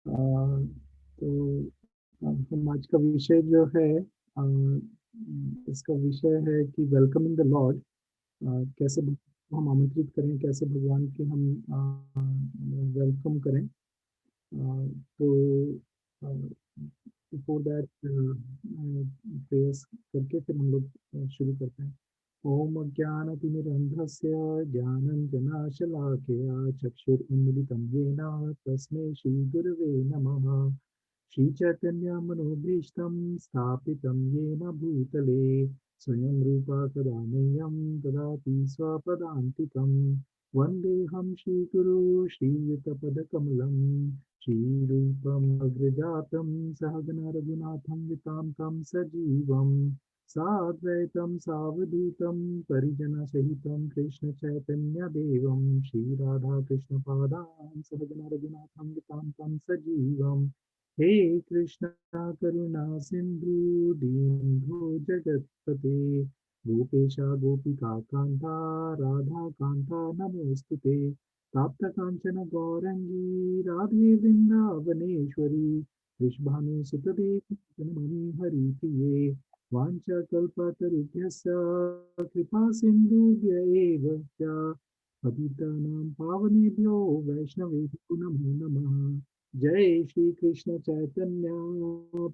अ, तो हम आज का विषय जो है इसका विषय है कि वेलकम इन द लॉर्ड। कैसे भगवान को हम आमंत्रित करें, कैसे भगवान के हम वेलकम करें। तो बिफोर दैट प्रेयर्स करके फिर हम लोग शुरू करते हैं। ओम अज्ञानतिमिरन्धस्य ज्ञानञ्जनशलाकया चक्षुरुन्मिलितं येन तस्मै श्रीगुरवे नमः। श्रीचैतन्यमनोभीष्टं स्थापितं येन भूतले स्वयं रूपा कदा मह्यं ददाति स्वपदान्तिकं। वन्देऽहं श्रीगुरो श्रीयुतपदकमलं श्रीरूपम् अग्रजातं सहगण रघुनाथं वितां तं सजीवं साद्वैतं सावधूतं परिजनसहितं कृष्णचैतन्यदेवं श्रीराधाकृष्णपादान् सहगण रघुनाथं वितां तं सजीवम्। हे कृष्णा करुणा सिंधु दीनबंधु जगत्पते गोपेशा गोपिका कांता राधा कांता नमोस्तुते ताप्त कांचन गौरंगी राधे वृंदावनेश्वरी वृषभानुसुतदेवी नमामि हरिप्रिये वाञ्छाकल्पतरुभ्यश्च कृपा सिन्धुभ्य एव च पतितानां पावनेभ्यो वैष्णवेभ्यो नमो नमः। जय श्री कृष्ण चैतन्य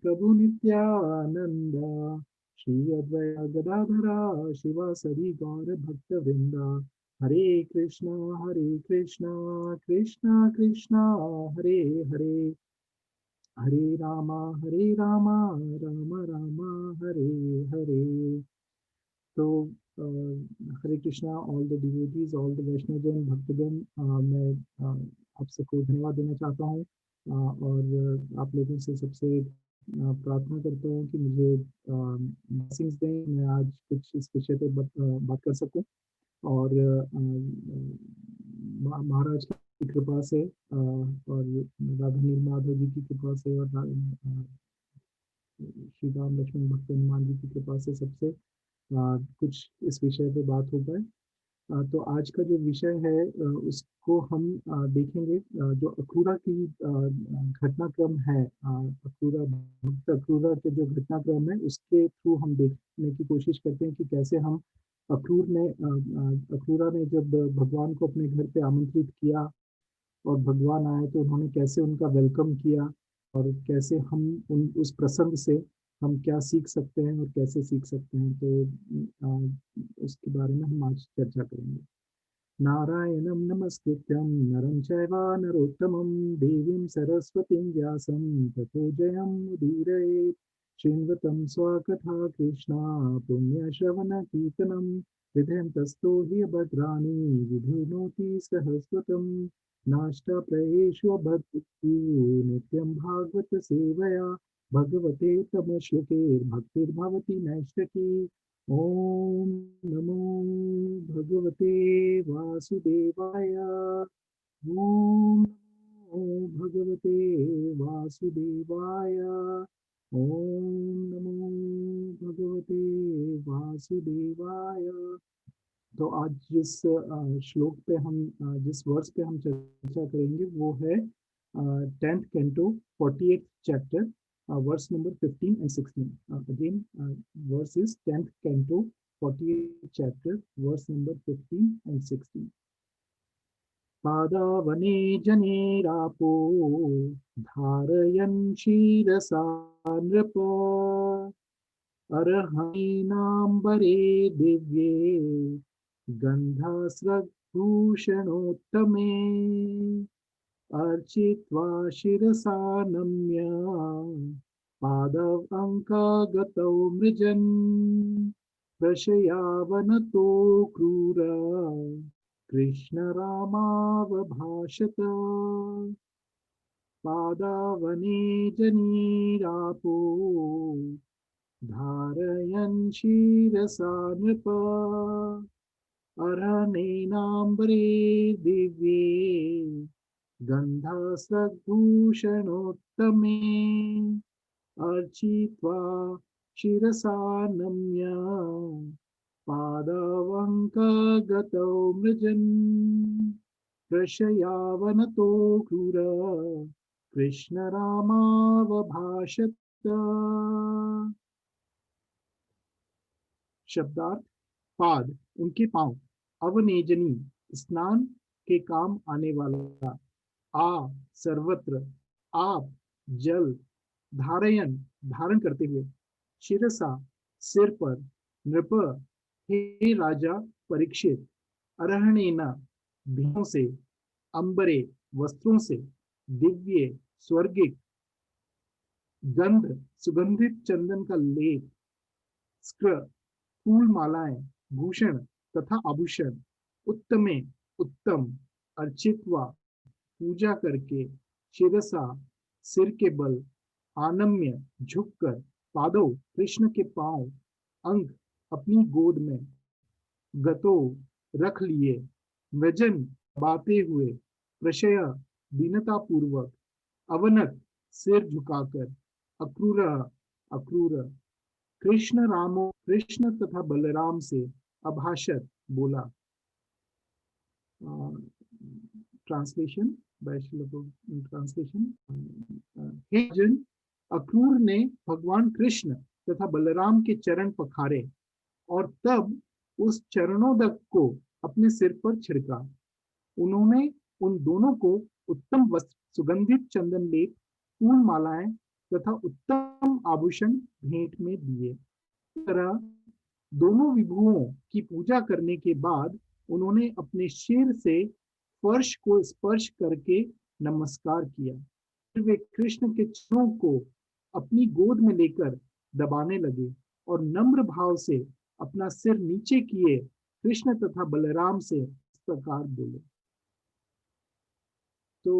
प्रभु नित्यानंद श्री अद्वैत गदाधरा शिवासरि गौर भक्त वृंदा। हरे कृष्णा कृष्णा कृष्णा हरे हरे हरे रामा राम राम हरे हरे। तो Hare Krishna all the devotees, all the वैष्णवजन भक्तगण। मैं आप सबको धन्यवाद देना चाहता हूँ और आप लोगों से सबसे प्रार्थना करता हूँ कि मुझे ब्लेसिंग्स दें, मैं आज कुछ इस विषय पे बात कर सकूं। और महाराज की कृपा से और राधा नील माधव जी की कृपा से और श्री राम लक्ष्मण भक्त हनुमान जी की कृपा से सबसे कुछ इस विषय पे बात हो पाए। तो आज का जो विषय है उसको हम देखेंगे। जो अक्रूरा की घटनाक्रम है, अक्रूरा भक्त अक्रूरा के जो घटनाक्रम है उसके थ्रू हम देखने की कोशिश करते हैं कि कैसे हम अक्रूरा ने जब भगवान को अपने घर पे आमंत्रित किया और भगवान आए तो उन्होंने कैसे उनका वेलकम किया और कैसे हम उन उस प्रसंग से हम क्या सीख सकते हैं और कैसे सीख सकते हैं। तो उसके बारे में हम आज चर्चा करेंगे। नारायणं नमस्कृत्यं नरं चैव नरोत्तमं देवीं सरस्वतीं व्यासं ततो जयमुदीरयेत्। शृण्वतं स्वकथा कृष्णा पुण्यश्रवणकीर्तनं विधेन्तस्तो हि भद्राणि विधुनोति सहस्रतं। नाष्टप्रयेषु भक्तिः नित्यं भागवत सेवया भगवते तमश्लोके नैष्ठकी। ॐ नमो भगवते वासुदेवाय। ॐ नमो भगवते वासुदेवाय। ॐ नमो भगवते वासुदेवाय। तो आज जिस श्लोक पे हम जिस वर्स पे हम चर्चा करेंगे वो है 10th canto 48th chapter, verse number 15 and 16। Again verse is 10th canto 48th chapter, verse number 15 and 16। पादावने जनेरापो धारयन् क्षीरसा नृप अर्हणीनाम्बरे दिव्ये गन्धस्रग्भूषणोत्तमे अर्चित्वा शिरसा नम्य पादवङ्कगतौ मृजन् प्रशयावनतो क्रूर कृष्णरामावभाषत। पादावने जनीरापो धारयन् शिरसा नृप अरनेनाम्बरे दिव्ये गन्धसद्भूषणोत्तमे अर्चित्वा शिरसा नम्य पादवङ्कगतौ मृजन् प्रशयावनतो क्रूर कृष्ण रामावभाषत। शब्दार्थ, पाद उनके पांव, अवनेजनी स्नान के काम आने वाला, आ सर्वत्र, आप जल, धारयन धारण करते हुए, शिरसा सिर पर, नृप हे राजा परीक्षित, अरहणेना भीमों से, अंबरे वस्त्रों से, दिव्य स्वर्गिक गंध सुगंधित चंदन का लेप, स्क्र फूल मालाएं, भूषण तथा आभूषण, उत्तमे उत्तम, अर्चित्वा पूजा करके, शिरसा सिर के बल, आनम्य झुककर, पादों कृष्ण के पांव, अंग अपनी गोद में, गतो रख लिए, वजन बाते हुए, प्रशय दीनता पूर्वक, अवनत सिर झुकाकर, अक्रूर अक्रूर, कृष्ण रामो कृष्ण तथा बलराम से अभाषत बोला। ट्रांसलेशन ट्रांसलेशन, हे अर्जुन, अक्रूर ने भगवान कृष्ण तथा बलराम के चरण पखारे और तब उस चरणोदक को अपने सिर पर छिड़का। उन्होंने उन दोनों को उत्तम वस्त्र, सुगंधित चंदन लेप, फूल मालाएं तथा उत्तम आभूषण भेंट में दिए। इस तरह दोनों विभुओं की पूजा करने के बाद उन्होंने अपने सिर से फर्श को स्पर्श करके नमस्कार किया। फिर वे कृष्ण के चरणों को अपनी गोद में लेकर दबाने लगे और नम्र भाव से अपना सिर नीचे किए कृष्ण तथा बलराम से इस प्रकार बोले। तो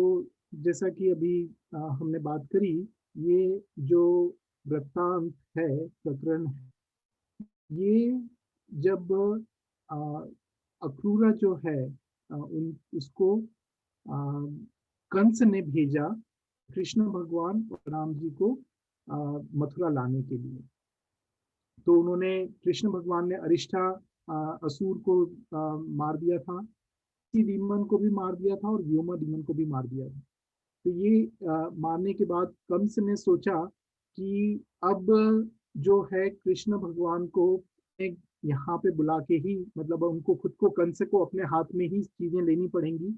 जैसा कि अभी हमने बात करी, ये जो वृत्तांत है, प्रकरण है, ये जब अक्रूरा जो है उसको कंस ने भेजा कृष्ण भगवान और राम जी को मथुरा लाने के लिए। तो उन्होंने, कृष्ण भगवान ने अरिष्ठा असुर को मार दिया था, डीमन को भी मार दिया था और व्योमा डीमन को भी मार दिया था। तो ये मारने के बाद कंस ने सोचा कि अब जो है कृष्ण भगवान को यहाँ पे बुला के ही, मतलब उनको खुद को, कंस को अपने हाथ में ही चीजें लेनी पड़ेंगी,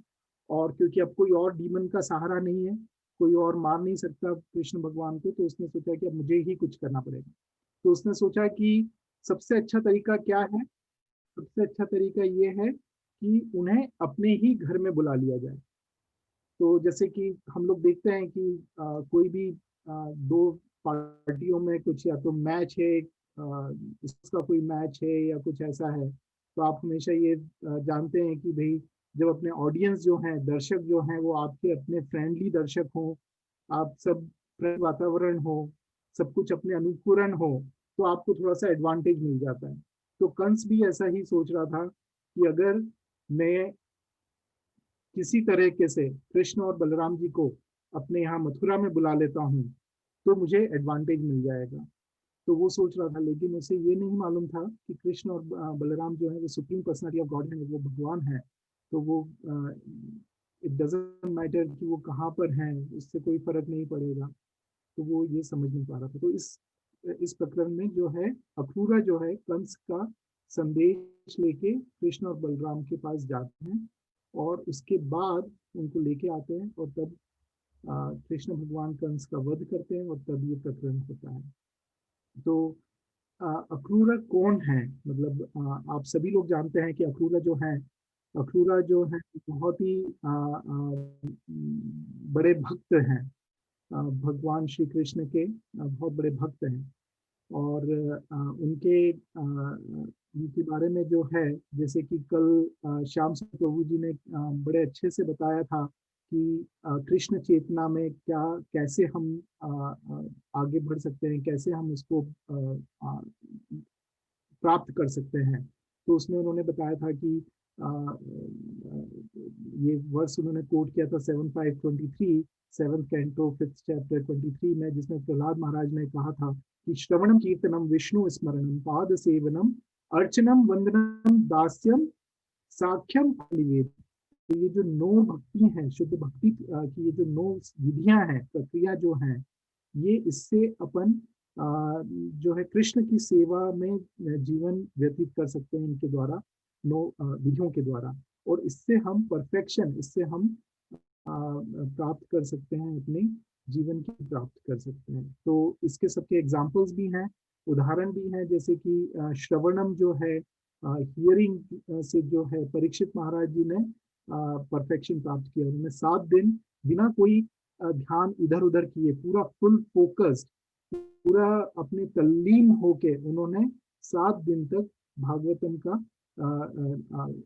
और क्योंकि अब कोई और डीमन का सहारा नहीं है, कोई और मार नहीं सकता कृष्ण भगवान को, तो उसने सोचा कि अब मुझे ही कुछ करना पड़ेगा। तो उसने सोचा कि सबसे अच्छा तरीका क्या है, सबसे अच्छा तरीका ये है कि उन्हें अपने ही घर में बुला लिया जाए। तो जैसे कि हम लोग देखते हैं कि कोई भी दो पार्टियों में कुछ, या तो मैच है, इसका कोई मैच है या कुछ ऐसा है, तो आप हमेशा ये जानते हैं कि भाई जब अपने ऑडियंस जो हैं, दर्शक जो हैं, वो आपके अपने फ्रेंडली दर्शक हों, आप सब फ्रेंड वातावरण हो, सब कुछ अपने अनुकूलन हो, तो आपको थोड़ा सा एडवांटेज मिल जाता है। तो कंस भी ऐसा ही सोच रहा था कि अगर मैं किसी तरीके से कृष्ण और बलराम जी को अपने यहाँ मथुरा में बुला लेता हूँ तो मुझे एडवांटेज मिल जाएगा। तो वो सोच रहा था, लेकिन उसे ये नहीं मालूम था कि कृष्ण और बलराम जो है वो सुप्रीम पर्सनालिटी ऑफ गॉड है, वो भगवान है। तो वो इट डजंट मैटर कि वो कहाँ पर हैं, उससे कोई फर्क नहीं पड़ेगा। तो वो ये समझ नहीं पा रहा था। तो इस प्रकरण में जो है, अक्रूरा जो है कंस का संदेश लेके कृष्ण और बलराम के पास जाते हैं और उसके बाद उनको लेके आते हैं, और तब कृष्ण भगवान कंस का वध करते हैं और तब ये प्रकरण होता है। तो अक्रूरा कौन है, मतलब आप सभी लोग जानते हैं कि अक्रूरा जो है, अक्रूरा जो है बहुत ही बड़े भक्त हैं, भगवान श्री कृष्ण के बहुत बड़े भक्त हैं। और उनके बारे में जो है, जैसे कि कल श्याम सुंदर प्रभु जी ने बड़े अच्छे से बताया था कि कृष्ण चेतना में क्या, कैसे हम आगे बढ़ सकते हैं, कैसे हम उसको प्राप्त कर सकते हैं। तो उसमें उन्होंने बताया था कि ये वर्ष उन्होंने कोट किया था 7:5:23, 7th कैंटो 5th चैप्टर 23 में, जिसमें प्रहलाद महाराज ने कहा था कि श्रवणम कीर्तनम विष्णु स्मरणम पाद सेवनम अर्चनम वंदनम दास्यम साख्यम निवेद। तो ये जो 9 भक्ति हैं, शुद्ध भक्ति की ये जो 9 विधियां हैं, प्रक्रिया जो है, ये इससे अपन जो है कृष्ण की सेवा में जीवन व्यतीत कर सकते हैं इनके द्वारा, 9 विधियों के द्वारा। और इससे हम परफेक्शन, इससे हम प्राप्त कर सकते हैं, अपने जीवन की प्राप्त कर सकते हैं। तो इसके सबके एग्जाम्पल्स भी हैं, उदाहरण भी हैं, जैसे कि श्रवणम जो है, हियरिंग से जो है परीक्षित महाराज जी ने परफेक्शन प्राप्त किया। उन्होंने 7 दिन बिना कोई ध्यान इधर उधर किए, पूरा फुल फोकस्ड, पूरा अपने तल्लीन होके उन्होंने 7 दिन तक भागवतम का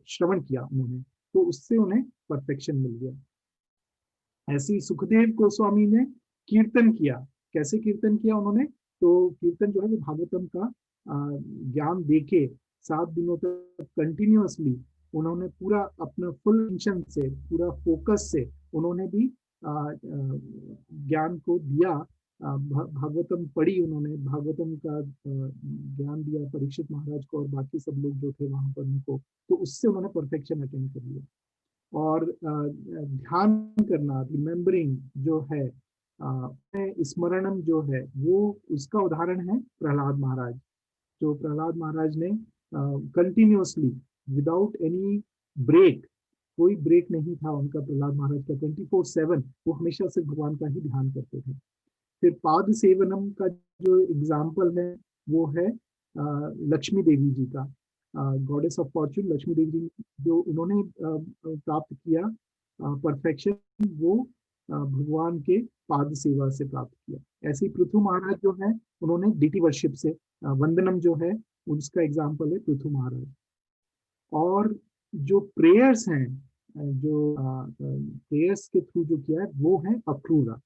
श्रवण किया उन्होंने, तो उससे उन्हें परफेक्शन मिल गया। ऐसे ही सुखदेव गोस्वामी ने कीर्तन किया। कैसे कीर्तन किया उन्होंने? तो कीर्तन जो है वो भागवतम का ज्ञान देके 7 दिनों तक कंटिन्यूअसली उन्होंने पूरा अपना फुल अटेंशन से, पूरा फोकस से उन्होंने भी ज्ञान को दिया। भागवतम पढ़ी उन्होंने, भागवतम का ज्ञान दिया परीक्षित महाराज को और बाकी सब लोग जो थे वहां पर उनको, तो उससे उन्होंने परफेक्शन अटेंड कर लिया। और ध्यान करना, रिमेम्बरिंग जो है, स्मरणम जो है, वो उसका उदाहरण है प्रहलाद महाराज। जो प्रहलाद महाराज ने कंटिन्यूअसली विदाउट एनी ब्रेक, कोई ब्रेक नहीं था उनका, प्रहलाद महाराज का 24/7 वो हमेशा सिर्फ भगवान का ही ध्यान करते थे। फिर पाद सेवनम का जो एग्जाम्पल है वो है लक्ष्मी देवी जी का, गॉडेस ऑफ फॉर्चून लक्ष्मी देवी जी, जो उन्होंने प्राप्त किया परफेक्शन, वो भगवान के पाद सेवा से प्राप्त किया। ऐसे ही पृथु महाराज जो है, उन्होंने डीटी वर्शिप से वंदनम जो है उसका एग्जाम्पल है पृथु महाराज। और जो प्रेयर्स हैं, जो प्रेयर्स के थ्रू जो किया है वो है अक्रूरा।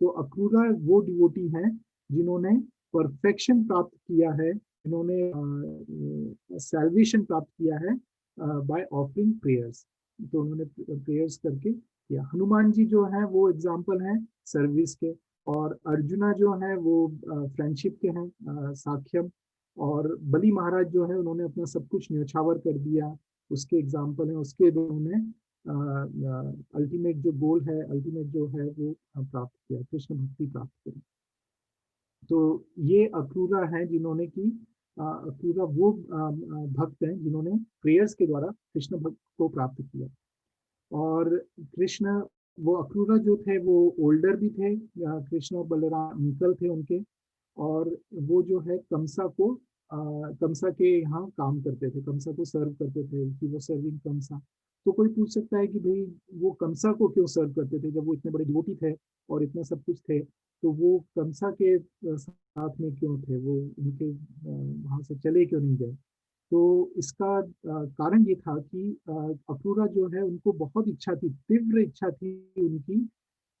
तो अक्रूरा वो डिवोटी हैं जिन्होंने परफेक्शन प्राप्त किया है, इन्होंने सैल्वेशन प्राप्त किया है बाय ऑफरिंग प्रेयर्स। तो उन्होंने प्रेयर्स करके किया। हनुमान जी जो है वो एग्जाम्पल हैं सर्विस के, और अर्जुना जो है वो फ्रेंडशिप के हैं, साख्यम। और बलि महाराज जो है उन्होंने अपना सब कुछ न्योछावर कर दिया, उसके एग्जाम्पल हैं। उसके दोनों ने अल्टीमेट जो गोल है, अल्टीमेट जो है वो प्राप्त किया, कृष्ण भक्ति प्राप्त करी। तो ये अक्रूरा है जिन्होंने की, अक्रूरा वो भक्त हैं जिन्होंने प्रेयर्स के द्वारा कृष्ण भक्त को प्राप्त किया। और कृष्ण, वो अक्रूरा जो थे वो ओल्डर भी थे, कृष्ण और बलराम अंकल थे उनके। और वो जो है कंसा को, कंसा के यहाँ काम करते थे, कंसा को सर्व करते थे, कि वो सर्विंग कंसा। तो कोई पूछ सकता है कि भाई वो कंसा को क्यों सर्व करते थे, जब वो इतने बड़े डिवोटी थे और इतना सब कुछ थे, तो वो कंसा के साथ में क्यों थे, वो उनके वहां से चले क्यों नहीं गए? तो इसका कारण ये था कि अक्रूरा जो है उनको बहुत इच्छा थी, तीव्र इच्छा थी उनकी,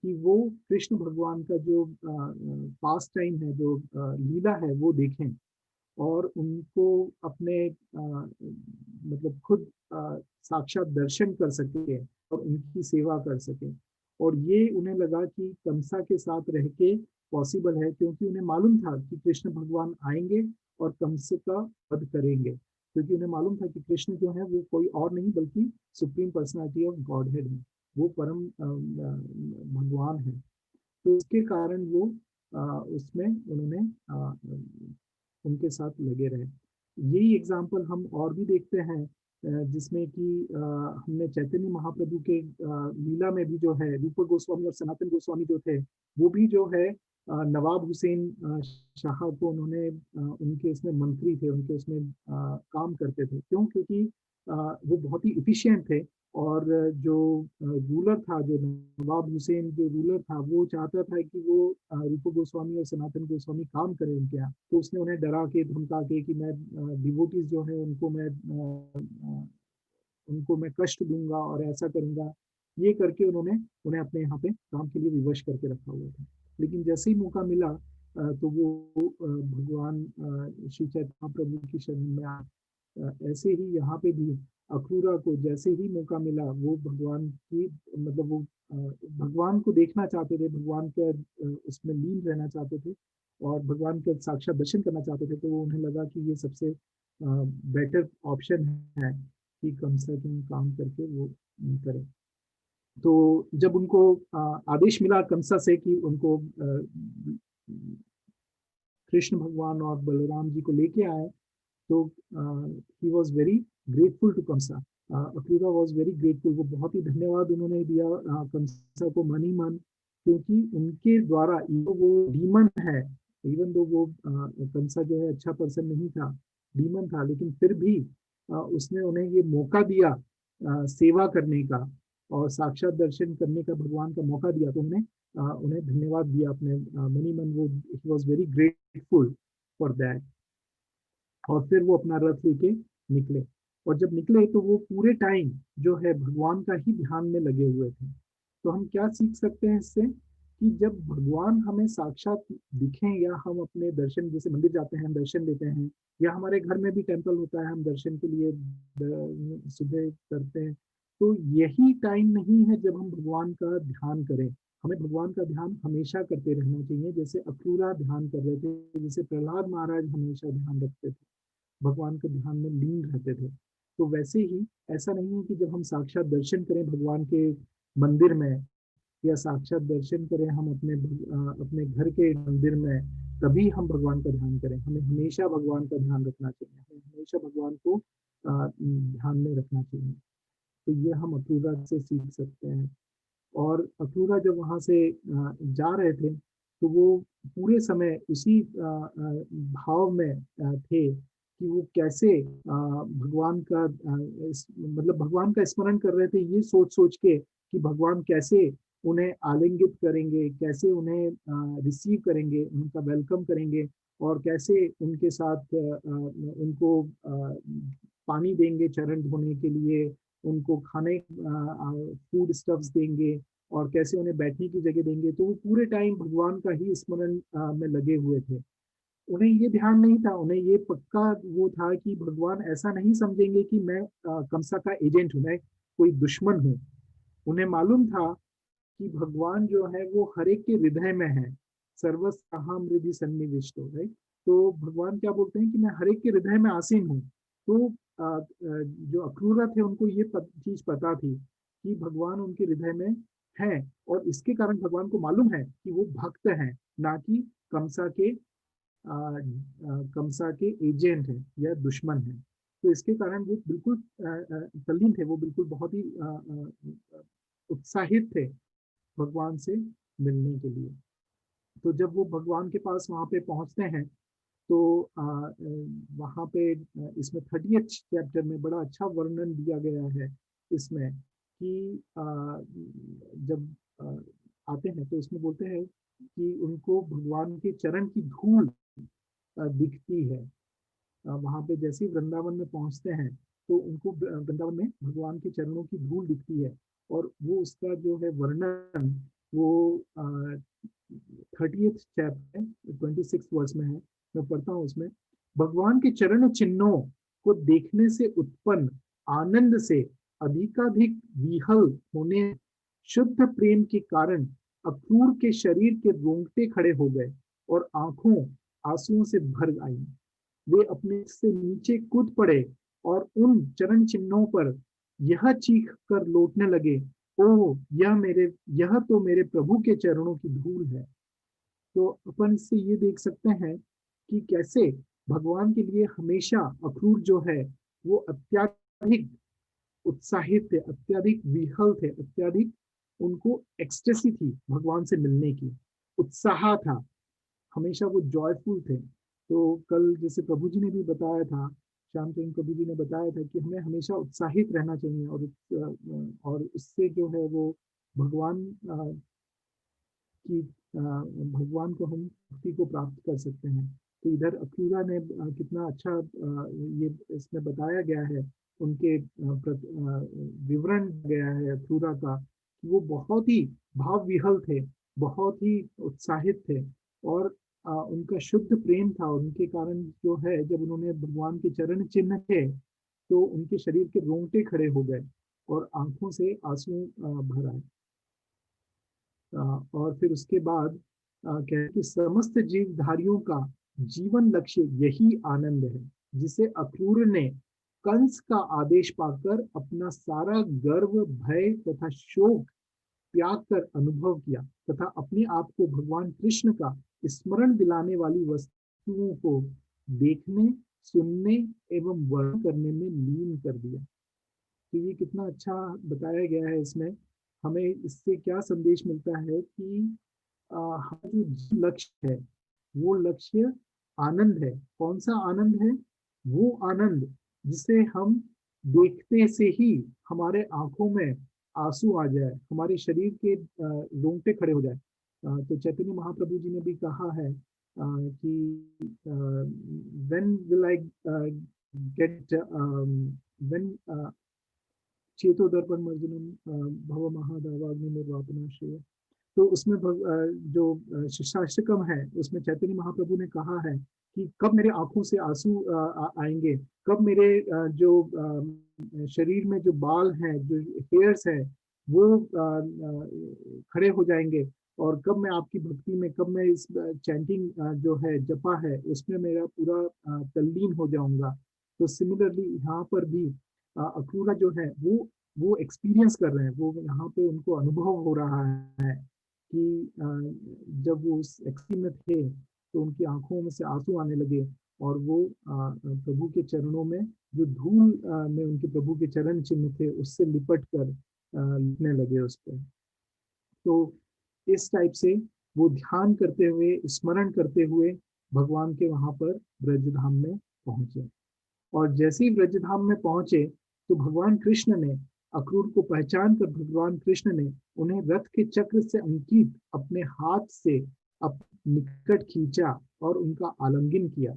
कि वो कृष्ण भगवान का जो पास टाइम है, जो लीला है, वो देखें और उनको अपने मतलब खुद साक्षात दर्शन कर सके और उनकी सेवा कर सके। और ये उन्हें लगा कि कंसा के साथ रह के पॉसिबल है, क्योंकि उन्हें मालूम था कि कृष्ण भगवान आएंगे और कंस का वध करेंगे, क्योंकि उन्हें मालूम था कि कृष्ण जो है वो कोई और नहीं बल्कि supreme personality of God head है, वो परम भगवान है। तो उसके कारण वो उसमें उन्होंने उनके साथ लगे रहे। यही एग्जाम्पल हम और भी देखते हैं, जिसमें कि हमने चैतन्य महाप्रभु के लीला में भी जो है, रूप गोस्वामी और सनातन गोस्वामी जो थे, वो भी जो है नवाब हुसैन शाह को उन्होंने उनके इसमें मंत्री थे, उनके उसमें काम करते थे। क्यों? क्योंकि वो बहुत ही इफिशियंट थे। और जो रूलर था, जो नवाब हुसैन जो रूलर था, वो चाहता था कि वो रूप गोस्वामी और सनातन गोस्वामी काम करें उनके यहाँ। तो उसने उन्हें डरा के धमका के कि मैं डिवोटीज जो है उनको मैं कष्ट दूंगा और ऐसा करूंगा। ये करके उन्होंने उन्हें अपने यहाँ पे काम के लिए विवश करके रखा हुआ था। लेकिन जैसे ही मौका मिला तो वो भगवान श्री चैतन्य महाप्रभु की शरण में आ। ऐसे ही यहाँ पे भी अक्रूरा को जैसे ही मौका मिला, वो भगवान की, मतलब वो भगवान को देखना चाहते थे, भगवान के उसमें लीन रहना चाहते थे और भगवान के साक्षात दर्शन करना चाहते थे। तो उन्हें लगा कि ये सबसे बेटर ऑप्शन है कि कम से कम काम करके वो करें। तो जब उनको आदेश मिला कंसा से कि उनको कृष्ण भगवान और बलराम जी को लेके आए, तो he was very grateful to Kansa. Akrura was very grateful, वो बहुत ही धन्यवाद उन्होंने दिया कंसा को मन ही मन, क्योंकि उनके द्वारा वो डीमन है, इवन दो वो कंसा जो है अच्छा पर्सन नहीं था, डीमन था, लेकिन फिर भी उसने उन्हें ये मौका दिया सेवा करने का और साक्षात दर्शन करने का भगवान का मौका दिया, तो उन्हें धन्यवाद दिया अपने मनी मन। वो ही was very grateful for that. और फिर वो अपना रथ लेके निकले, और जब निकले तो वो पूरे टाइम जो है भगवान का ही ध्यान में लगे हुए थे। तो हम क्या सीख सकते हैं इससे, कि जब भगवान हमें साक्षात दिखें, या हम अपने दर्शन, जैसे मंदिर जाते हैं हम दर्शन लेते हैं, या हमारे घर में भी टेम्पल होता है हम दर्शन के लिए सुबह करते हैं, तो यही टाइम नहीं है जब हम भगवान का ध्यान करें। हमें भगवान का ध्यान हमेशा करते रहना चाहिए, जैसे अक्रूरा ध्यान कर रहे थे, जैसे प्रहलाद महाराज हमेशा ध्यान रखते थे, भगवान के ध्यान में लीन रहते थे। तो वैसे ही ऐसा नहीं है कि जब हम साक्षात दर्शन करें भगवान के मंदिर में, या साक्षात दर्शन करें हम अपने घर के मंदिर में, तभी हम भगवान का ध्यान करें। हमें हमेशा भगवान का ध्यान रखना चाहिए, हमें हमेशा भगवान को ध्यान में रखना चाहिए। तो ये हम अक्रूरा से सीख सकते हैं। और अक्रूरा जब वहां से जा रहे थे, तो वो पूरे समय उसी भाव में थे कि वो कैसे भगवान का मतलब भगवान का स्मरण कर रहे थे, ये सोच सोच के कि भगवान कैसे उन्हें आलिंगित करेंगे, कैसे उन्हें रिसीव करेंगे, उनका वेलकम करेंगे, और कैसे उनके साथ उनको पानी देंगे चरण धोने के लिए, उनको खाने फूड स्टफ्स देंगे, और कैसे उन्हें बैठने की जगह देंगे। तो वो पूरे टाइम भगवान का ही स्मरण में लगे हुए थे। उन्हें ये ध्यान नहीं था, उन्हें ये पक्का वो था कि भगवान ऐसा नहीं समझेंगे कि मैं कंसा का एजेंट हूँ, मैं कोई दुश्मन हूँ। उन्हें मालूम था कि भगवान जो है वो हर एक के हृदय में है, सर्वसहाम हृदय सन्निविष्ट हो गए। तो भगवान क्या बोलते हैं कि मैं हर एक के हृदय में आसीन हूँ। तो जो अक्रूरा थे उनको ये चीज पता थी कि भगवान उनके हृदय में है, और इसके कारण भगवान को मालूम है कि वो भक्त हैं, ना कि कंसा के कंसा के एजेंट हैं या दुश्मन हैं। तो इसके कारण वो बिल्कुल तल्लीन थे, वो बिल्कुल बहुत ही उत्साहित थे भगवान से मिलने के लिए। तो जब वो भगवान के पास वहां पे पहुंचते हैं, तो वहां पे इसमें 30th चैप्टर में बड़ा अच्छा वर्णन दिया गया है इसमें, कि जब आते हैं तो उसमें बोलते हैं कि उनको भगवान के चरण की धूल दिखती है। वहां पे जैसे ही वृंदावन में पहुंचते हैं, तो उनको वृंदावन में भगवान के चरणों की धूल दिखती है, और वो उसका जो है वर्णन वो 30th चैप्टर 26 वर्ष में है, मैं पढ़ता हूँ उसमें। भगवान के चरण चिन्हों को देखने से उत्पन्न आनंद से अधिकाधिक विहल होने, शुद्ध प्रेम के कारण अक्रूर के शरीर के रोंगटे खड़े हो गए, और आंखों आंसुओं से भर आई। वे अपने से नीचे कूद पड़े, और उन चरण चिन्हों पर यह चीख कर लौटने लगे, ओह यह तो मेरे प्रभु के चरणों की धूल है। तो अपन इससे ये देख सकते हैं कि कैसे भगवान के लिए हमेशा अक्रूर जो है वो अत्याधिक उत्साहित थे, अत्याधिक विहल थे, अत्याधिक उनको एक्सटेसी थी भगवान से मिलने की, उत्साह था, हमेशा वो जॉयफुल थे। तो कल जैसे प्रभु जी ने भी बताया था, श्यामचंद्र प्रभु जी ने बताया था कि हमें हमेशा उत्साहित रहना चाहिए, और उससे जो है वो भगवान कि भगवान को हम भक्ति को प्राप्त कर सकते हैं। तो इधर अक्रूरा ने कितना अच्छा ये इसमें बताया गया है, उनके विवरण गया है अक्रूरा का, कि वो बहुत ही भाव विहल थे, बहुत ही उत्साहित थे, और उनका शुद्ध प्रेम था। उनके कारण जो है जब उन्होंने भगवान के चरण चिन्ह थे, तो उनके शरीर के रोंगटे खड़े हो गए, और आंखों से आंसू भर आए। और फिर उसके बाद कहते कि समस्त जीवधारियों का जीवन लक्ष्य यही आनंद है, जिसे अक्रूर ने कंस का आदेश पाकर अपना सारा गर्व, भय तथा शोक त्याग कर अनुभव किया तथा अपने आप को भगवान कृष्ण का स्मरण दिलाने वाली वस्तुओं को देखने, सुनने एवं वर्णन करने में लीन कर दिया। तो ये कितना अच्छा बताया गया है इसमें। हमें इससे क्या संदेश मिलता है कि हमारा जो लक्ष्य है वो लक्ष्य आनंद है। कौन सा आनंद है? वो आनंद जिसे हम देखते से ही हमारे आंखों में आंसू आ जाए, हमारे शरीर के रोंगटे खड़े हो जाए। तो चैतन्य महाप्रभु जी ने भी कहा है कि when will I get when चेतो दर्पण मर्जनम भव महादावाग्नि निर्वापनाश्रय। तो उसमें जो शिक्षाष्टकम है उसमें चैतन्य महाप्रभु ने कहा है कि कब मेरे आंखों से आंसू आएंगे, कब मेरे जो शरीर में जो बाल हैं, जो हेयर्स हैं, वो खड़े हो जाएंगे, और कब मैं आपकी भक्ति में, कब मैं इस चैंटिंग जो है, जपा है, उसमें मेरा पूरा तल्लीन हो जाऊंगा। तो सिमिलरली यहाँ पर भी अक्रूरा जो है वो एक्सपीरियंस कर रहे हैं, वो यहाँ पे उनको अनुभव हो रहा है कि जब वो उस एक्सी में थे तो उनकी आंखों में से आंसू आने लगे, और वो प्रभु के चरणों में जो धूल में उनके प्रभु के चरण चिन्ह थे उससे लिपट कर लिखने लगे उस पर। तो इस टाइप से वो ध्यान करते हुए, स्मरण करते हुए भगवान के वहां पर ब्रजधाम में पहुंचे। और जैसे ही ब्रजधाम में पहुंचे तो भगवान कृष्ण ने अक्रूर को पहचान कर भगवान कृष्ण ने उन्हें रथ के चक्र से अंकित अपने हाथ से निकट खींचा और उनका आलिंगन किया।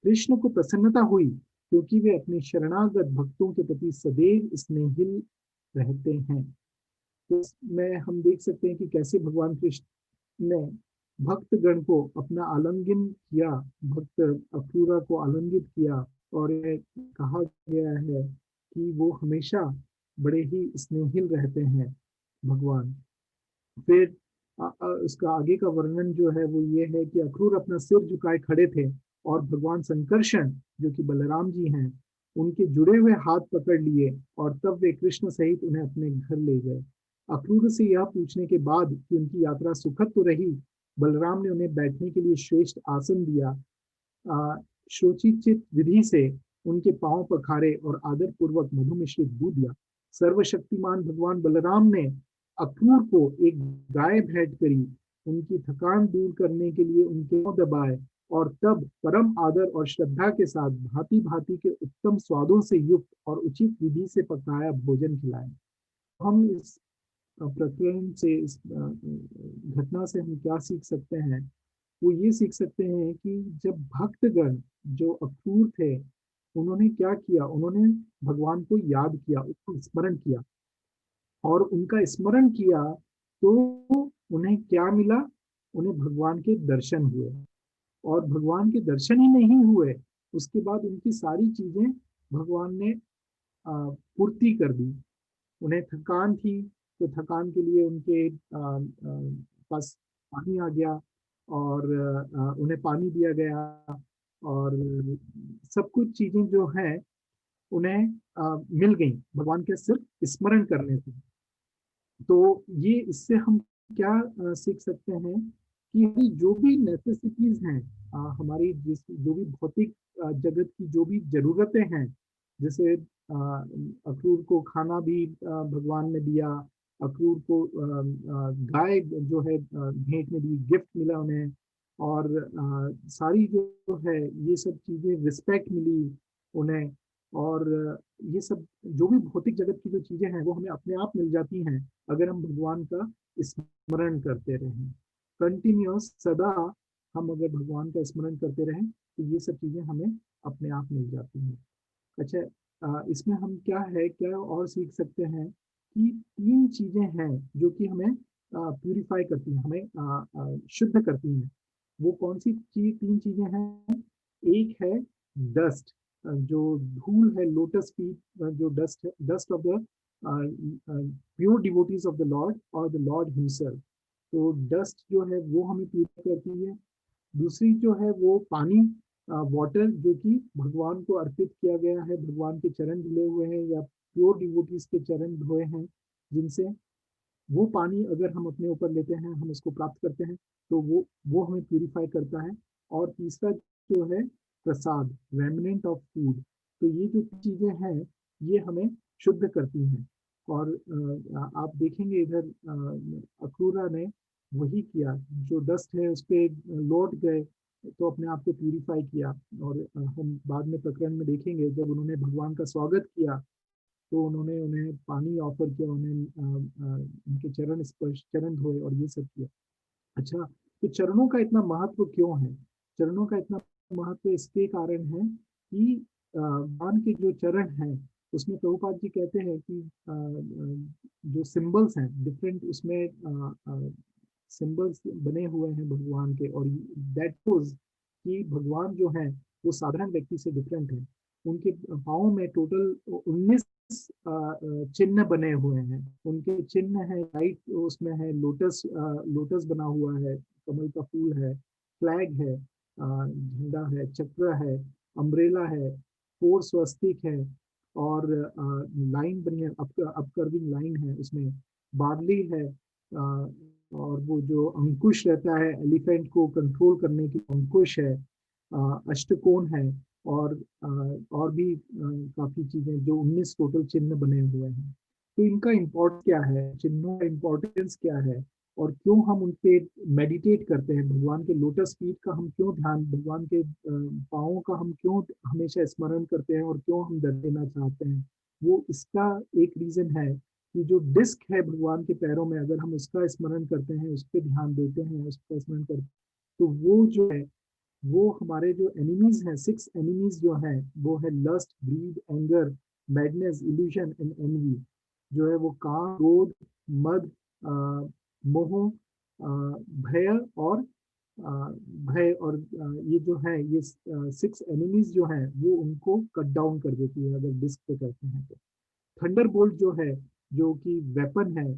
कृष्ण को प्रसन्नता हुई क्योंकि वे अपने शरणागत भक्तों के प्रति सदैव स्नेहिल रहते हैं। तो इसमें हम देख सकते हैं कि कैसे भगवान कृष्ण ने भक्तगण को अपना आलिंगन किया, भक्त अक्रूरा को आलिंगित किया, और ये कहा गया है कि वो हमेशा बड़े ही स्नेहिल रहते हैं भगवान। फिर उसका आगे का वर्णन जो है वो ये है कि अक्रूर अपना सिर झुकाए खड़े थे और भगवान संकर्षण जो कि बलराम जी हैं उनके जुड़े हुए हाथ पकड़ लिए, और तब वे कृष्ण सहित उन्हें अपने घर ले गए। अक्रूर से यह पूछने के बाद कि उनकी यात्रा सुखद तो रही, बलराम ने उन्हें बैठने के लिए श्रेष्ठ आसन दिया, शोचिचित विधि से उनके पांव पखारे और आदर पूर्वक मधु मिश्रित दूध दिया। सर्वशक्तिमान भगवान बलराम ने अक्रूर को एक गाय भेंट करी, उनकी थकान दूर करने के लिए उनके पांव दबाए, और तब परम आदर और श्रद्धा के साथ भांति भांति के उत्तम स्वादों से युक्त और उचित विधि से पकाया भोजन खिलाया। हम इस प्रकरण से, इस घटना से हम क्या सीख सकते हैं? वो ये सीख सकते हैं कि जब भक्तगण जो अक्रूर थे उन्होंने क्या किया, उन्होंने भगवान को याद किया, उसको स्मरण किया, और उनका स्मरण किया तो उन्हें क्या मिला? उन्हें भगवान के दर्शन हुए, और भगवान के दर्शन ही नहीं हुए, उसके बाद उनकी सारी चीजें भगवान ने पूर्ति कर दी। उन्हें थकान थी तो थकान के लिए उनके पास पानी आ गया, और उन्हें पानी दिया गया, और सब कुछ चीजें जो है उन्हें मिल गई भगवान के सिर्फ स्मरण करने से। तो ये इससे हम क्या सीख सकते हैं कि जो भी नेसेसिटीज हैं, हमारी जो भी भौतिक जगत की जो भी जरूरतें हैं, जैसे अक्रूर को खाना भी भगवान ने दिया, अक्रूर को गाय जो है भेंट में दी, गिफ्ट मिला उन्हें, और सारी जो है ये सब चीजें, रिस्पेक्ट मिली उन्हें, और ये सब जो भी भौतिक जगत की जो चीजें हैं वो हमें अपने आप मिल जाती हैं अगर हम भगवान का स्मरण करते रहें कंटिन्यूअस, सदा हम अगर भगवान का स्मरण करते रहें तो ये सब चीजें हमें अपने आप मिल जाती हैं। अच्छा, इसमें हम क्या और सीख सकते हैं कि 3 चीजें हैं जो कि हमें प्यूरिफाई करती हैं, हमें शुद्ध करती हैं। वो कौन सी 3 चीजें हैं? एक है डस्ट, जो धूल है, लोटस फीट, जो डस्ट है, dust of the pure devotees of the Lord और द लॉर्ड हिमसेल्फ। तो डस्ट जो है वो हमें प्यूरिफाई करती है। दूसरी जो है वो पानी, वाटर जो कि भगवान को अर्पित किया गया है, भगवान के चरण धुले हुए हैं या प्योर डिवोटीज के चरण धोए हैं, जिनसे वो पानी अगर हम अपने ऊपर लेते हैं, हम उसको प्राप्त करते हैं, तो वो हमें प्यूरिफाई करता है। और तीसरा जो है प्रसाद, रेमिनेंट ऑफ फूड, तो ये जो चीजें हैं ये हमें शुद्ध करती हैं। और आप देखेंगे इधर अक्रूरा ने वही किया, जो डस्ट है उस पर लौट गए तो अपने आप को प्यूरिफाई किया। और हम बाद में प्रकरण में देखेंगे जब उन्होंने भगवान का स्वागत किया तो उन्होंने उन्हें पानी ऑफर किया, उन्हें उनके चरण स्पर्श, चरण धोए और ये सब किया। अच्छा, तो चरणों का इतना महत्व क्यों है? चरणों का इतना महत्व इसके कारण है कि भगवान के जो चरण हैं उसमें प्रभुपाद जी कहते हैं कि जो सिंबल्स हैं डिफरेंट, उसमें सिंबल्स बने हुए हैं भगवान के, और दैट शोज कि भगवान जो है वो साधारण व्यक्ति से डिफरेंट है। उनके पाँव में टोटल 19 चिन्ह बने हुए हैं। उनके चिन्ह है राइट, उसमें है लोटस, लोटस बना हुआ है, कमल का फूल है, फ्लैग है, झंडा है, चक्र है, अम्ब्रेला है, 4 स्वस्तिक है, और लाइन बनी है, अपकर्विंग लाइन है, उसमें बार्ली है, और वो जो अंकुश रहता है एलिफेंट को कंट्रोल करने की, अंकुश है, अष्टकोण है, और और भी काफी चीजें, जो 19 टोटल चिन्ह बने हुए हैं। तो इनका इम्पोर्ट क्या है, चिन्हों का इम्पोर्टेंस क्या है, और क्यों हम उन पे मेडिटेट करते हैं, भगवान के लोटस फीट का हम क्यों ध्यान, भगवान के पाँवों का हम क्यों हमेशा स्मरण करते हैं, और क्यों हम दर्द देना चाहते हैं? वो इसका एक रीजन है कि जो डिस्क है भगवान के पैरों में, अगर हम उसका स्मरण करते हैं, उस पर ध्यान देते हैं, उसका स्मरण करते हैं, तो वो जो है, वो हमारे जो एनिमीज हैं, 6 एनिमीज जो हैं, वो है lust, greed, anger, madness, illusion and envy. जो है वो काम, क्रोध, मद, मोह, भय और भय, और ये जो है ये 6 एनिमीज जो हैं वो उनको कट डाउन कर देती है अगर डिस्क पे करते हैं तो। थंडर बोल्ट जो है, जो कि वेपन है,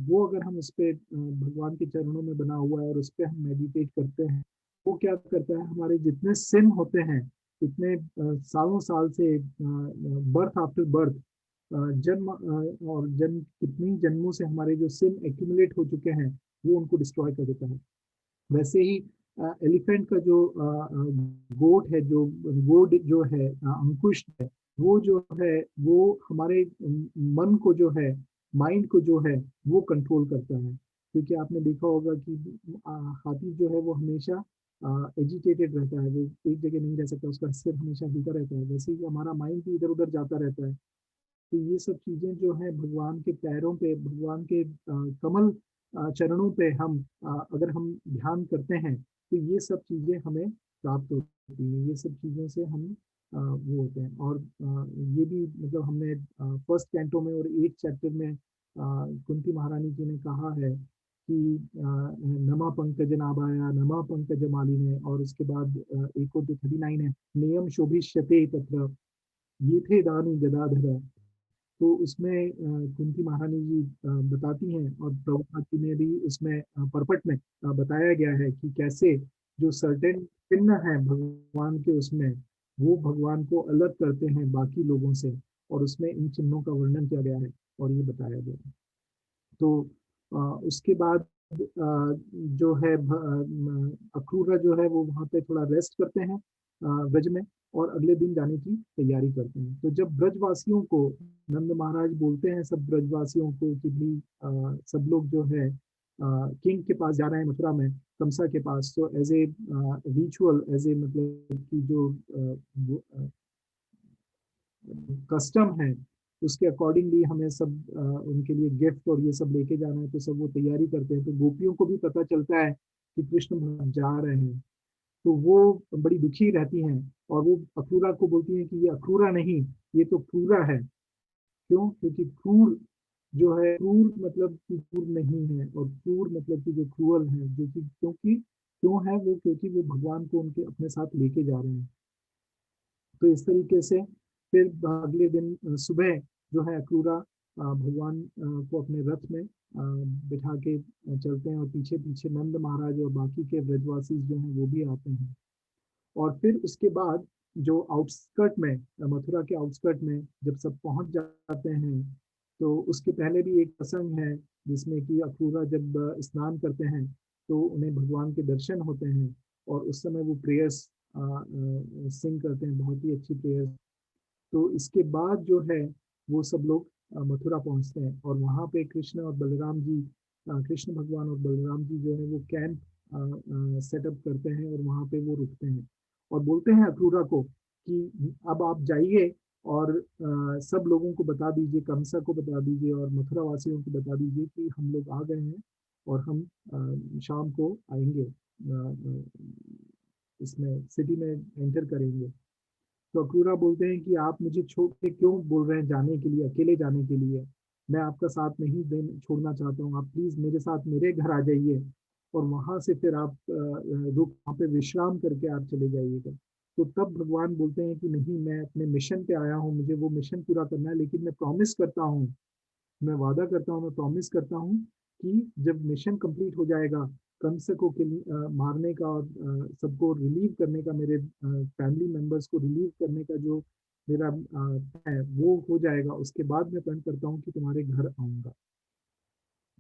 वो अगर हम उस पे भगवान के चरणों में बना हुआ है और उस पे हम मेडिटेट करते हैं, वो क्या करता है, हमारे जितने सिन होते हैं, इतने सालों साल से, बर्थ आफ्टर बर्थ, जन्म और जन्म, कितनी जन्मों से हमारे जो सिन एक्यूमुलेट हो चुके हैं, वो उनको डिस्ट्रॉय कर देता है। वैसे ही एलिफेंट का जो गोट है, जो गोड जो है, अंकुश है, वो जो है वो हमारे मन को जो है, माइंड को जो है वो कंट्रोल करता है। क्योंकि आपने देखा होगा कि हाथी जो है वो हमेशा एजिटेटेड रहता है, वो एक जगह नहीं रह सकता, उसका सिर हमेशा हिलता रहता है। वैसे ही हमारा माइंड भी इधर उधर जाता रहता है। तो ये सब चीजें जो है भगवान के पैरों पे, भगवान के कमल चरणों पे हम अगर हम ध्यान करते हैं, तो ये सब चीजें हमें प्राप्त होती हैं। ये सब चीजों से हम वो होते हैं। और ये भी मतलब हमने फर्स्ट कैंटो में और 8 चैप्टर में कुंती महारानी जी ने कहा है कि नमा पंकज नाभाया, नमा पंकज मालिने, और उसके बाद एक और जो 39 है, नियम शोभिष्यते तत्र ये थे दानी गदाधर। तो उसमें कुंती महारानी जी बताती हैं, और प्रभुपाद जी ने भी उसमें परपट में बताया गया है कि कैसे जो सर्टेन चिन्ह है भगवान के, उसमें वो भगवान को अलग करते हैं बाकी लोगों से, और उसमें इन चिन्हों का वर्णन किया गया है और ये बताया गया है। तो उसके बाद जो है अक्रूरा जो है वो वहाँ पे थोड़ा रेस्ट करते हैं ब्रज में, और अगले दिन जाने की तैयारी करते हैं। तो जब ब्रजवासियों को, नंद महाराज बोलते हैं सब ब्रजवासियों को कि भी सब लोग जो है किंग के पास जा रहे हैं, मथुरा में कंसा के पास, तो as a ritual, as a मतलब कि जो कस्टम है, उसके अकॉर्डिंगली हमें सब उनके लिए गिफ्ट और ये सब लेके जाना है, तो सब वो तैयारी करते हैं। तो गोपियों को भी पता चलता है कि कृष्ण भगवान जा रहे हैं, तो वो बड़ी दुखी रहती हैं, और वो अक्रूरा को बोलती हैं कि ये अक्रूरा नहीं, ये तो क्रूरा है। क्यों? क्योंकि क्रूर जो है, क्रूर मतलब कि क्रूर नहीं है, और क्रूर मतलब कि जो क्रूअल है, जो कि क्योंकि क्यों है वो, क्योंकि वो भगवान को उनके अपने साथ लेके जा रहे हैं। तो इस तरीके से फिर अगले दिन सुबह जो है अक्रूरा भगवान को अपने रथ में बिठा के चलते हैं, और पीछे पीछे नंद महाराज और बाकी के ब्रजवासी जो हैं वो भी आते हैं। और फिर उसके बाद जो आउटस्कर्ट में, मथुरा के आउटस्कर्ट में जब सब पहुंच जाते हैं, तो उसके पहले भी एक प्रसंग है जिसमें कि अक्रूरा जब स्नान करते हैं तो उन्हें भगवान के दर्शन होते हैं, और उस समय वो प्रेयर्स सिंग करते हैं, बहुत ही अच्छी प्रेयर्स। तो इसके बाद जो है वो सब लोग मथुरा पहुंचते हैं, और वहाँ पे कृष्ण और बलराम जी, कृष्ण भगवान और बलराम जी जो है वो कैंप सेटअप करते हैं, और वहाँ पे वो रुकते हैं और बोलते हैं अक्रूरा को कि अब आप जाइए और सब लोगों को बता दीजिए, कंसा को बता दीजिए और मथुरा वासियों को बता दीजिए कि हम लोग आ गए हैं और हम शाम को आएंगे, इसमें सिटी में एंटर करेंगे। तो अक्रूरा बोलते हैं कि आप मुझे छोड़ के क्यों बोल रहे हैं जाने के लिए, अकेले जाने के लिए, मैं आपका साथ नहीं छोड़ना चाहता हूँ, आप प्लीज मेरे साथ मेरे घर आ जाइए, और वहां से फिर आप रुक वहाँ पे विश्राम करके आप चले जाइएगा। तो तब भगवान बोलते हैं कि नहीं, मैं अपने मिशन पे आया हूँ, मुझे वो मिशन पूरा करना है, लेकिन मैं प्रॉमिस करता हूँ, मैं वादा करता हूँ, मैं प्रॉमिस करता हूँ कि जब मिशन कंप्लीट हो जाएगा, कंस को मारने का और सबको रिलीव करने का, मेरे फैमिली मेंबर्स को रिलीव करने का जो मेरा है वो हो जाएगा, उसके बाद मैं प्रण करता हूँ कि तुम्हारे घर आऊंगा।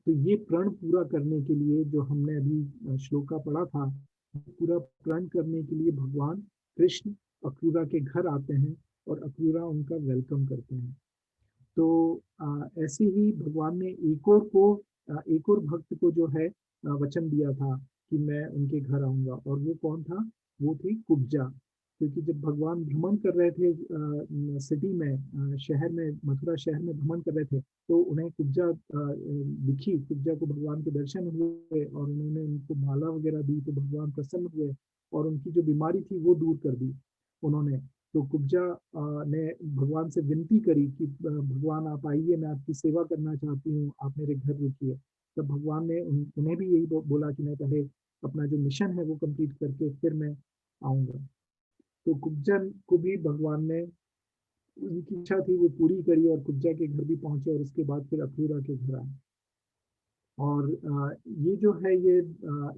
तो ये प्रण पूरा करने के लिए जो हमने अभी श्लोका पढ़ा था, पूरा प्रण करने के लिए भगवान कृष्ण अक्रूरा के घर आते हैं और अक्रूरा उनका वेलकम करते हैं। तो ऐसे ही भगवान ने एक और भक्त को जो है वचन दिया था कि मैं उनके घर आऊंगा, और वो कौन था? वो थी कुब्जा। क्योंकि जब भगवान भ्रमण कर रहे थे सिटी में, शहर में, मथुरा शहर में भ्रमण कर रहे थे, तो उन्हें कुब्जा दिखी, कुब्जा को भगवान के दर्शन हुए और उन्होंने उनको माला वगैरह दी, तो भगवान प्रसन्न हुए और उनकी जो बीमारी थी वो दूर कर दी उन्होंने। तो कुब्जा ने भगवान से विनती करी कि भगवान आप आइए, मैं आपकी सेवा करना चाहती हूँ, आप मेरे घर रुकिए। तब भगवान ने उन्हें भी यही बोला कि मैं पहले अपना जो मिशन है वो कंप्लीट करके फिर मैं आऊंगा। तो कुब्जा को भी भगवान ने, उनकी इच्छा थी वो पूरी करी, और कुब्जा के घर भी पहुंचे और उसके बाद फिर अक्रूरा के घर आए। और ये जो है ये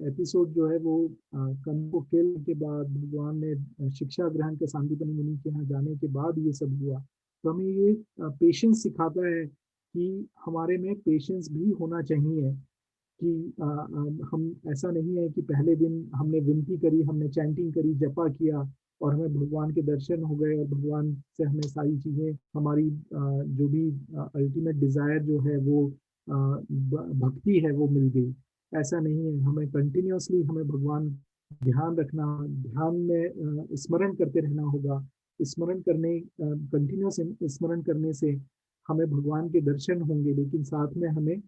एपिसोड जो है वो कंस को किल के बाद भगवान ने शिक्षा ग्रहण के सांदीपनि मुनि के यहाँ जाने के बाद ये सब हुआ। तो हमें ये पेशेंस सिखाता है कि हमारे में पेशेंस भी होना चाहिए, कि हम, ऐसा नहीं है कि पहले दिन हमने विनती करी, हमने चैंटिंग करी, जपा किया और हमें भगवान के दर्शन हो गए और भगवान से हमें सारी चीजें, हमारी जो भी अल्टीमेट डिजायर जो है वो भक्ति है वो मिल गई। ऐसा नहीं है, हमें कंटिन्यूअसली हमें भगवान ध्यान रखना, ध्यान में स्मरण करते रहना होगा। स्मरण करने कंटिन्यूअस स्मरण करने से हमें भगवान के दर्शन होंगे, लेकिन साथ में हमें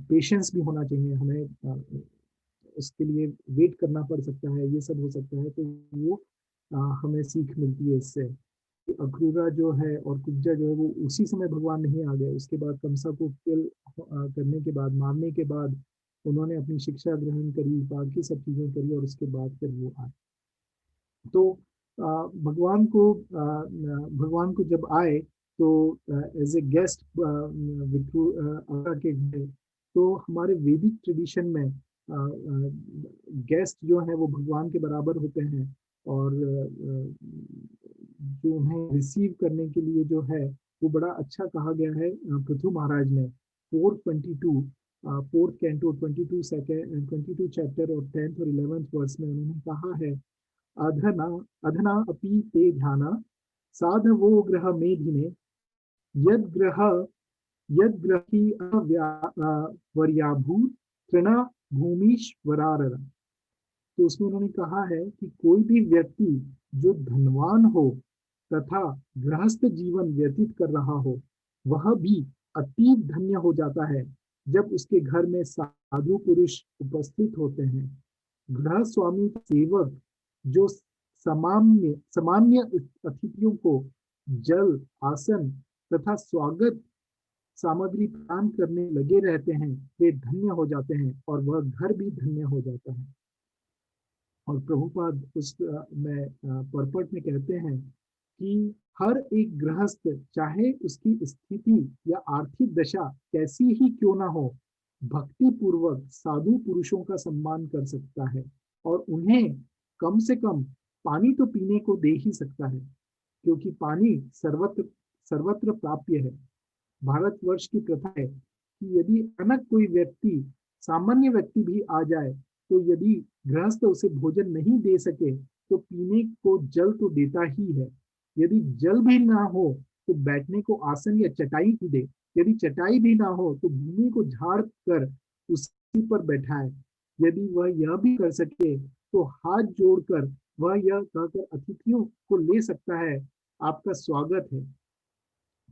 पेशेंस भी होना चाहिए, हमें उसके लिए वेट करना पड़ सकता है, ये सब हो सकता है। तो वो हमें सीख मिलती है इससे कि अक्रूरा जो है और कुब्जा जो है वो उसी समय भगवान नहीं आ गए, उसके बाद कंसा को किल करने के बाद, मारने के बाद उन्होंने अपनी शिक्षा ग्रहण करी, बाकी सब चीजें करी, और उसके बाद फिर वो आए। तो भगवान को जब आए तो एज ए गेस्ट अक्रूरा के गए, तो हमारे वैदिक ट्रेडिशन में गेस्ट जो है वो भगवान के बराबर होते हैं, और जो उन्हें रिसीव करने के लिए जो है वो बड़ा अच्छा कहा गया है पृथु महाराज ने। 422 फोर्थ कैंटो 22 चैप्टर और 10th और 11th वर्स में उन्होंने कहा है, अधना अधना अपि ते ध्यान साधवो ग्रह मेधिने यद्ग्रह यद्ग्रही वर्याभूत तृणा भूमीश्वरार। तो उसमें उन्होंने कहा है कि कोई भी व्यक्ति जो धनवान हो तथा गृहस्थ जीवन व्यतीत कर रहा हो, वह भी अति धन्य हो जाता है जब उसके घर में साधु पुरुष उपस्थित होते हैं। गृह स्वामी सेवक जो सामान्य सामान्य अतिथियों को जल, आसन तथा स्वागत सामग्री प्रदान करने लगे रहते हैं, वे धन्य हो जाते हैं और वह घर भी धन्य हो जाता है। और प्रभुपाद उस में परपट में कहते हैं कि हर एक गृहस्थ, चाहे उसकी स्थिति या आर्थिक दशा कैसी ही क्यों ना हो, भक्ति पूर्वक साधु पुरुषों का सम्मान कर सकता है और उन्हें कम से कम पानी तो पीने को दे ही सकता है, क्योंकि पानी सर्वत्र सर्वत्र प्राप्य है। भारतवर्ष की प्रथा है कि यदि अचानक कोई व्यक्ति, सामान्य व्यक्ति भी आ जाए, तो यदि गृहस्थ उसे भोजन नहीं दे सके तो पीने को जल तो देता ही है। यदि जल भी ना हो तो बैठने को आसन या चटाई ही दे। यदि चटाई भी ना हो तो भूमि को झाड़ कर उसी पर बैठाए। यदि वह यह भी कर सके तो हाथ जोड़कर वह यह कहकर अतिथियों को ले सकता है, आपका स्वागत है।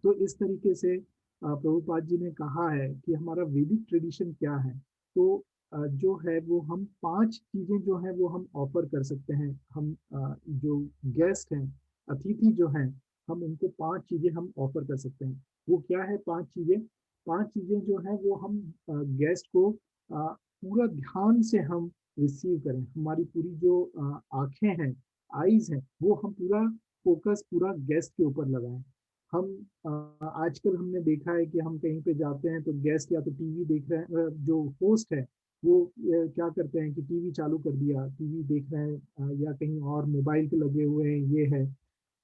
तो इस तरीके से प्रभुपाद जी ने कहा है कि हमारा वैदिक ट्रेडिशन क्या है। तो जो है वो हम 5 चीजें जो है वो हम ऑफर कर सकते हैं। हम जो गेस्ट हैं, अतिथि जो हैं, हम उनको 5 चीजें हम ऑफर कर सकते हैं। वो क्या है 5 चीजें? 5 चीजें जो है वो हम गेस्ट को पूरा ध्यान से हम रिसीव करें। हमारी पूरी जो आंखें हैं, आईज हैं, वो हम पूरा फोकस पूरा गेस्ट के ऊपर लगाएं। हम आजकल हमने देखा है कि हम कहीं पे जाते हैं तो गेस्ट या तो टीवी देख रहे हैं, जो होस्ट है वो क्या करते हैं कि टीवी चालू कर दिया, टीवी देख रहे हैं, या कहीं और मोबाइल पे लगे हुए हैं, ये है।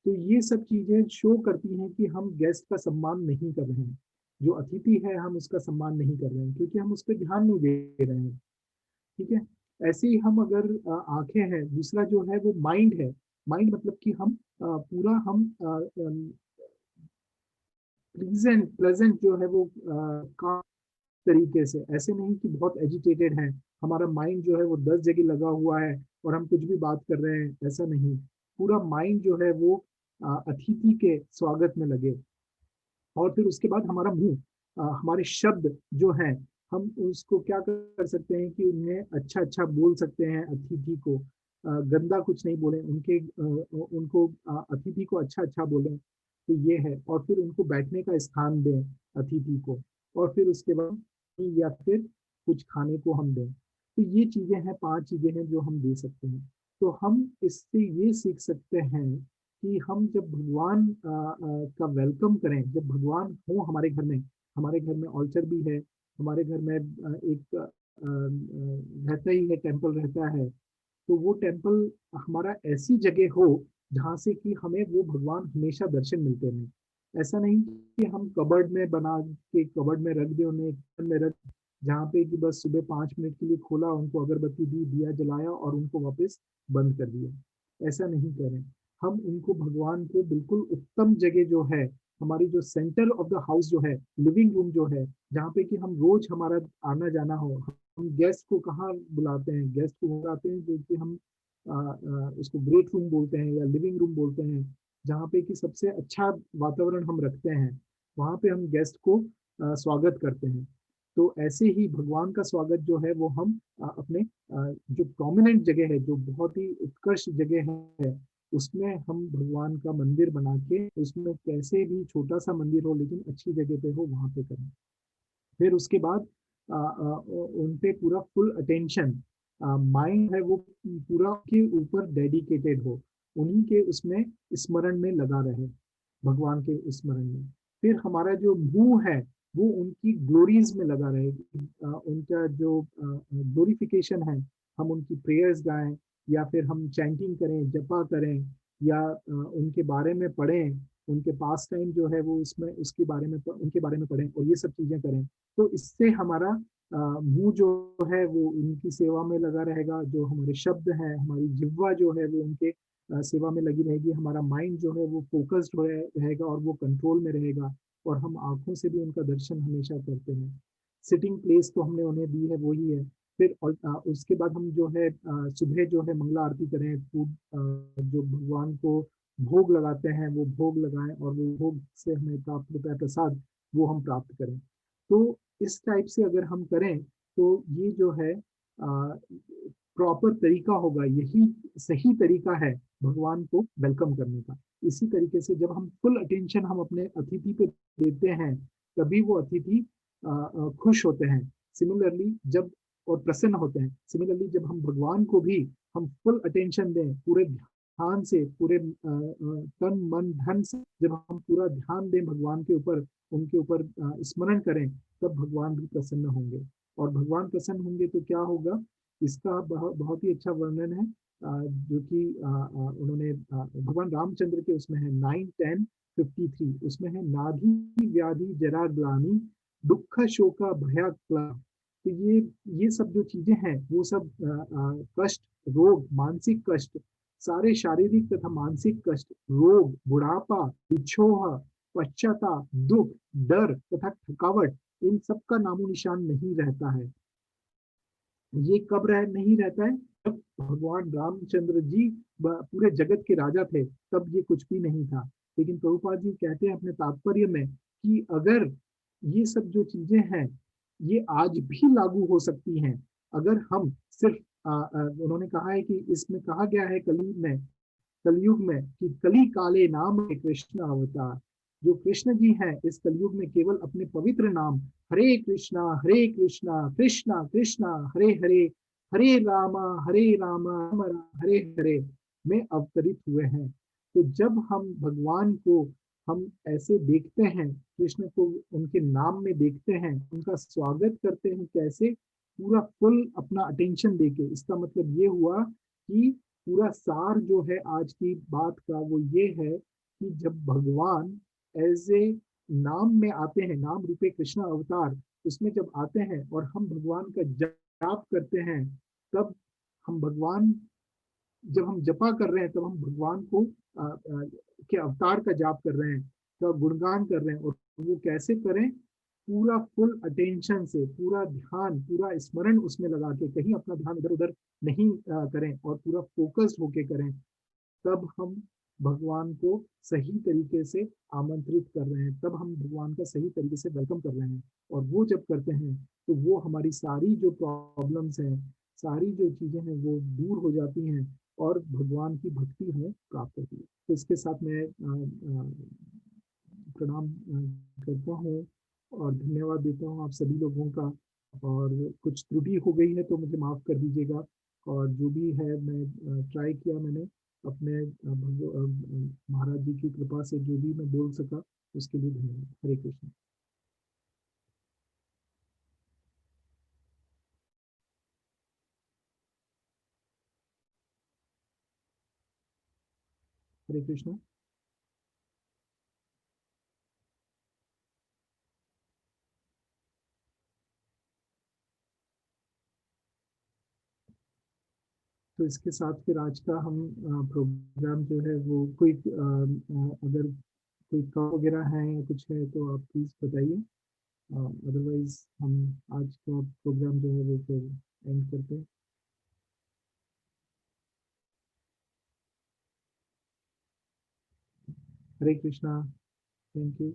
तो ये सब चीजें शो करती हैं कि हम गेस्ट का सम्मान नहीं कर रहे हैं। जो अतिथि है हम उसका सम्मान नहीं कर रहे हैं, क्योंकि हम उस पर ध्यान नहीं दे रहे हैं। ठीक है। ऐसे ही हम अगर आंखें हैं, दूसरा जो है वो माइंड है। माइंड मतलब कि हम पूरा हम प्लीजेंट प्लेजेंट जो है वो काम तरीके से, ऐसे नहीं कि बहुत एजिटेटेड है, हमारा माइंड जो है वो 10 जगह लगा हुआ है और हम कुछ भी बात कर रहे हैं, ऐसा नहीं। पूरा माइंड जो है वो अतिथि के स्वागत में लगे। और फिर उसके बाद हमारा मुंह, हमारे शब्द जो है, हम उसको क्या कर सकते हैं कि उन्हें अच्छा अच्छा बोल सकते हैं अतिथि को। गंदा कुछ नहीं बोले उनके, उनको अतिथि को अच्छा अच्छा बोलें। तो ये है। और फिर उनको बैठने का स्थान दें अतिथि को। और फिर उसके बाद या फिर कुछ खाने को हम दें। तो ये चीजें हैं, 5 चीजें हैं जो हम दे सकते हैं। तो हम इससे ये सीख सकते हैं कि हम जब भगवान का वेलकम करें, जब भगवान हो हमारे घर में, हमारे घर में ऑल्टर भी है, हमारे घर में एक रहता ही है, टेम्पल रहता है। तो वो टेम्पल हमारा ऐसी जगह हो जहाँ से कि हमें वो भगवान हमेशा दर्शन मिलते रहे। ऐसा नहीं कि हम कबर्ड में बना के कबर्ड में रख दे उन्हें, किचन में रख, जहाँ पे कि बस सुबह 5 मिनट के लिए खोला, उनको अगरबत्ती दी, दिया जलाया और उनको वापस बंद कर दिया। ऐसा नहीं करें। हम उनको, भगवान को बिल्कुल उत्तम जगह जो है, हमारी जो सेंटर ऑफ द हाउस जो है, लिविंग रूम जो है, जहाँ पे कि हम रोज हमारा आना जाना हो। हम गेस्ट को कहाँ बुलाते हैं? गेस्ट को बुलाते हैं जो कि हम उसको ग्रेट रूम बोलते हैं या लिविंग रूम बोलते हैं, जहाँ पे कि सबसे अच्छा वातावरण हम रखते हैं। वहाँ पे हम गेस्ट को स्वागत करते हैं। तो ऐसे ही भगवान का स्वागत जो है वो हम अपने जो प्रोमिनेंट जगह है, जो बहुत ही उत्कृष्ट जगह है, उसमें हम भगवान का मंदिर बना के, उसमें कैसे भी छोटा सा मंदिर हो लेकिन अच्छी जगह पे हो, वहां पे करें। फिर उसके बाद उन पे पूरा फुल अटेंशन, माइंड है वो पूरा के ऊपर डेडिकेटेड हो, उन्हीं के उसमें स्मरण में लगा रहे, भगवान के स्मरण में। फिर हमारा जो मुंह है वो उनकी ग्लोरीज में लगा रहे, उनका जो ग्लोरिफिकेशन है, हम उनकी प्रेयर्स गाएं, या फिर हम चैंटिंग करें, जपा करें, या उनके बारे में पढ़ें, उनके पास टाइम जो है वो उसमें उसके बारे में उनके बारे में पढ़ें और ये सब चीजें करें। तो इससे हमारा मुंह जो है वो उनकी सेवा में लगा रहेगा, जो हमारे शब्द हैं, हमारी जिह्वा जो है वो उनके सेवा में लगी रहेगी, हमारा माइंड जो है वो फोकस्ड रहेगा और वो कंट्रोल में रहेगा। और हम आंखों से भी उनका दर्शन हमेशा करते हैं। सिटिंग प्लेस तो हमने उन्हें दी है, वही है। फिर और उसके बाद हम जो है सुबह जो है मंगला आरती करें, फूड जो भगवान को भोग लगाते हैं वो भोग लगाएं, और वो भोग से हमें प्राप्त होता है प्रसाद, वो हम प्राप्त करें। तो इस टाइप से अगर हम करें तो ये जो है प्रॉपर तरीका होगा, यही सही तरीका है भगवान को वेलकम करने का। इसी तरीके से जब हम फुल अटेंशन हम अपने अतिथि पे देते हैं, तभी वो अतिथि खुश होते हैं। सिमिलरली जब और प्रसन्न होते हैं। सिमिलरली जब हम भगवान को भी हम फुल अटेंशन दें, पूरे ध्यान से, पूरे तन मन धन से जब हम पूरा ध्यान दें भगवान के ऊपर, उनके ऊपर स्मरण करें, तब भगवान भी प्रसन्न होंगे। और भगवान प्रसन्न होंगे तो क्या होगा इसका बहुत ही अच्छा वर्णन है, जो कि उन्होंने भगवान रामचंद्र के उसमें है 9:10:53, उसमें है नाधि व्याधि जरा ग्लानि दुख शोका भया क्ला। तो ये सब जो चीजें हैं वो सब कष्ट, रोग, मानसिक कष्ट, सारे शारीरिक तथा मानसिक कष्ट, रोग, बुढ़ापा, बिछोह, पश्चाताप, दुख, डर तथा थकावट, इन सब का नामो निशान नहीं रहता है। ये कब नहीं रहता है? जब भगवान रामचंद्र जी पूरे जगत के राजा थे, तब ये कुछ भी नहीं था। लेकिन प्रभुपाद जी कहते हैं अपने तात्पर्य में कि अगर ये सब जो चीजें हैं ये आज भी लागू हो सकती हैं, अगर हम सिर्फ उन्होंने कहा है कि इसमें कहा गया है कलयुग में कि कली काले नाम है कृष्ण अवतार। जो कृष्ण जी हैं इस कलयुग में केवल अपने पवित्र नाम हरे कृष्णा कृष्णा कृष्णा हरे हरे, हरे रामा हरे हरे में अवतरित हुए हैं। तो जब हम भगवान को हम ऐसे देखते हैं, कृष्ण को उनके नाम में देखते हैं, उनका स्वागत करते हैं कैसे, पूरा फुल अपना अटेंशन देके, इसका मतलब ये हुआ कि पूरा सार जो है आज की बात का वो ये है कि जब भगवान एज ए नाम में आते हैं, नाम रूपे कृष्ण अवतार, उसमें जब आते हैं और हम भगवान का जाप करते हैं, तब हम भगवान, जब हम जपा कर रहे हैं तब हम भगवान को के अवतार का जाप कर रहे हैं, का गुणगान कर रहे हैं। और वो कैसे करें? पूरा फुल अटेंशन से, पूरा ध्यान, पूरा स्मरण उसमें लगा के, कहीं अपना ध्यान इधर उधर नहीं करें और पूरा फोकस्ड होके करें, तब हम भगवान को सही तरीके से आमंत्रित कर रहे हैं, तब हम भगवान का सही तरीके से वेलकम कर रहे हैं। और वो जब करते हैं तो वो हमारी सारी जो प्रॉब्लम्स हैं, सारी जो चीजें हैं वो दूर हो जाती हैं और भगवान की भक्ति हमें प्राप्त होती है। तो इसके साथ मैं प्रणाम करता हूँ और धन्यवाद देता हूँ आप सभी लोगों का। और कुछ त्रुटि हो गई है तो मुझे माफ कर दीजिएगा। और जो भी है मैं ट्राई किया मैंने अपने महाराज जी की कृपा से जो भी मैं बोल सका उसके लिए धन्यवाद। हरे कृष्ण। हरे कृष्ण। तो इसके साथ फिर आज का हम प्रोग्राम जो है वो कोई अगर कोई काम वगैरह है या कुछ है तो आप प्लीज बताइए, अदरवाइज हम आज का प्रोग्राम जो है वो फिर एंड करते हैं। हरे कृष्णा। Thank you.